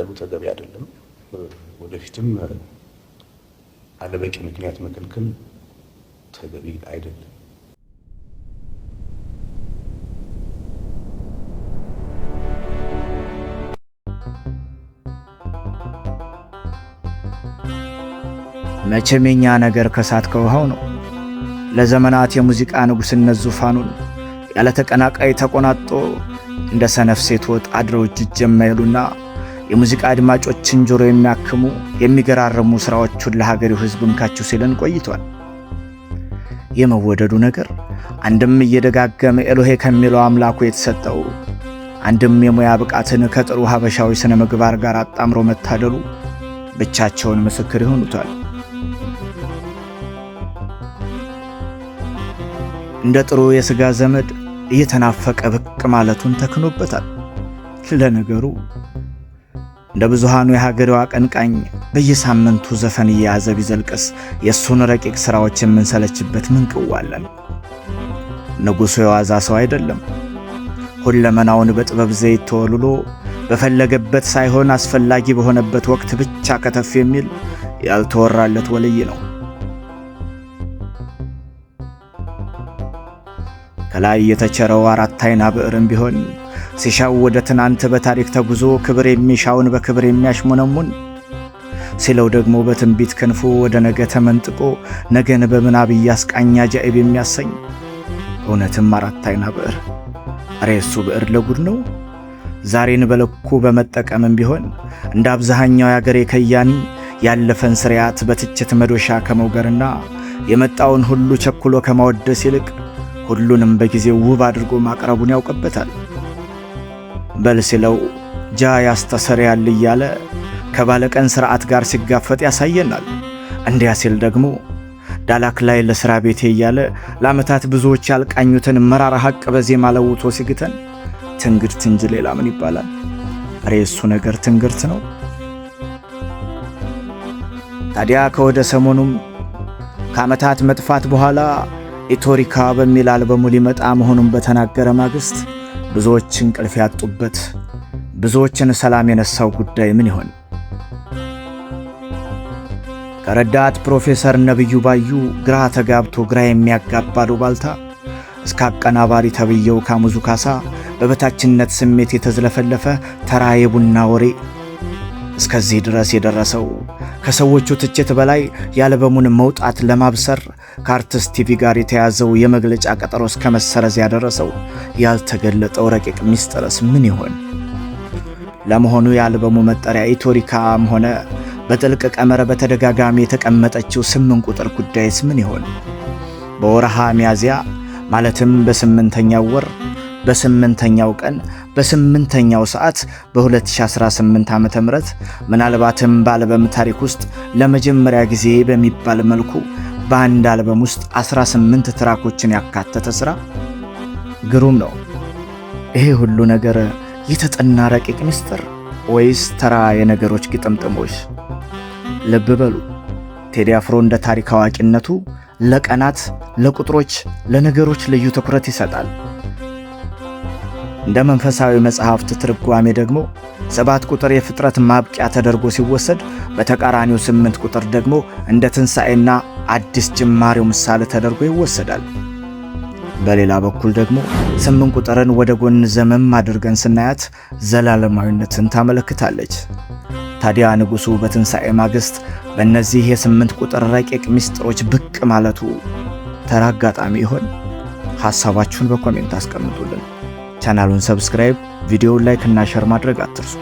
መከልከሉ ተገቢ አይደለም። ወደፊትም አለበቂ ምክንያት መከልከል ተገቢ አይደለም። መቼም የኛ ነገር ከሳት ከውሃው ነው። ለዘመናት የሙዚቃ ንጉስነት ዙፋኑን ያለ ተቀናቃይ ተቆናጦ እንደ ሰነፍ ሴት ወጥ አድረው እጅ የማይሉና የሙዚቃ አድማጮችን ጆሮ የሚያክሙ የሚገራርሙ ስራዎቹን ለሀገሬው ሕዝብ እንካችሁ ሲለን ቆይቷል። የመወደዱ ነገር አንድም እየደጋገመ ኤሎሄ ከሚለው አምላኩ የተሰጠው፣ አንድም የሙያ ብቃትን ከጥሩ ሀበሻዊ ስነ ምግባር ጋር አጣምሮ መታደሉ ብቻቸውን ምስክር ይሆኑታል። እንደ ጥሩ የሥጋ ዘመድ እየተናፈቀ ብቅ ማለቱን ተክኖበታል። ለነገሩ እንደ ብዙሃኑ የሀገሬው አቀንቃኝ በየሳምንቱ ዘፈን እየያዘ ቢዘልቅስ የእሱን ረቂቅ ሥራዎች የምንሰለችበት ምን ቅዋለን? ንጉሡ የዋዛ ሰው አይደለም። ሁለመናውን በጥበብ ዘይት ተወልሎ በፈለገበት ሳይሆን አስፈላጊ በሆነበት ወቅት ብቻ ከተፍ የሚል ያልተወራለት ወልይ ነው። ከላይ የተቸረው አራት አይና ብዕርም ቢሆን ሲሻው ወደ ትናንት በታሪክ ተጉዞ ክብር የሚሻውን በክብር የሚያሽሞነሙን ሲለው ደግሞ በትንቢት ክንፉ ወደ ነገ ተመንጥቆ ነገን በምናብ እያስቃኝ አጃኢብ የሚያሰኝ እውነትም አራት አይና ብዕር። አሬ እሱ ብዕር ለጉድ ነው። ዛሬን በልኩ በመጠቀምም ቢሆን እንደ አብዛኛው የአገሬ ከያኒ ያለፈን ስርያት በትችት መዶሻ ከመውገርና የመጣውን ሁሉ ቸኩሎ ከማወደስ ይልቅ ሁሉንም በጊዜው ውብ አድርጎ ማቅረቡን ያውቅበታል። በል ሲለው ጃ ያስተሰርያል እያለ ከባለቀን ሥርዓት ጋር ሲጋፈጥ ያሳየናል። እንዲያ ሲል ደግሞ ዳላክ ላይ ለሥራ ቤቴ እያለ ለዓመታት ብዙዎች ያልቃኙትን መራራ ሐቅ በዜማ ለውጦ ሲግተን ትንግርት እንጂ ሌላ ምን ይባላል? አሬ እሱ ነገር ትንግርት ነው። ታዲያ ከወደ ሰሞኑም ከዓመታት መጥፋት በኋላ ኢቶሪካ በሚል አልበሙ ሊመጣ መሆኑን በተናገረ ማግስት ብዙዎች እንቅልፍ ያጡበት፣ ብዙዎችን ሰላም የነሳው ጉዳይ ምን ይሆን? ከረዳት ፕሮፌሰር ነብዩ ባዩ ግራ ተጋብቶ ግራ የሚያጋባ ሉባልታ እስከ አቀናባሪ ተብየው ካሙዙ ካሳ በበታችነት ስሜት የተዝለፈለፈ ተራ የቡና ወሬ እስከዚህ ድረስ የደረሰው ከሰዎቹ ትችት በላይ የአልበሙን መውጣት ለማብሰር ከአርቲስት ቲቪ ጋር የተያዘው የመግለጫ ቀጠሮ እስከ መሰረዝ ያደረሰው ያልተገለጠው ረቂቅ ሚስጥርስ ምን ይሆን? ለመሆኑ የአልበሙ መጠሪያ ኢቶሪካም ሆነ በጥልቅ ቀመረ በተደጋጋሚ የተቀመጠችው 8 ቁጥር ጉዳይስ ምን ይሆን? በወርሃ ሚያዝያ ማለትም በ8ኛው ወር በ8ኛው ቀን በ8ኛው ሰዓት በ2018 ዓመተ ምህረት ምናልባትም በአልበም ታሪክ ውስጥ ለመጀመሪያ ጊዜ በሚባል መልኩ በአንድ አልበም ውስጥ 18 ትራኮችን ያካተተ ሥራ ግሩም ነው። ይሄ ሁሉ ነገር የተጠና ረቂቅ ምስጢር ወይስ ተራ የነገሮች ግጥምጥሞች? ልብ በሉ፣ ቴዲ አፍሮ እንደ ታሪክ አዋቂነቱ ለቀናት፣ ለቁጥሮች፣ ለነገሮች ልዩ ትኩረት ይሰጣል። እንደ መንፈሳዊ መጽሐፍት ትርጓሜ ደግሞ 7 ቁጥር የፍጥረት ማብቂያ ተደርጎ ሲወሰድ፣ በተቃራኒው 8 ቁጥር ደግሞ እንደ ትንሣኤና አዲስ ጅማሬው ምሳሌ ተደርጎ ይወሰዳል። በሌላ በኩል ደግሞ 8 ቁጥርን ወደ ጎን ዘመም አድርገን ስናያት ዘላለማዊነትን ታመለክታለች። ታዲያ ንጉሡ በትንሣኤ ማግስት በእነዚህ የ8 ቁጥር ረቂቅ ምስጢሮች ብቅ ማለቱ ተራ አጋጣሚ ይሆን? ሐሳባችሁን በኮሜንት አስቀምጡልን። ቻናሉን ሰብስክራይብ፣ ቪዲዮውን ላይክ እና ሼር ማድረግ አትርሱ።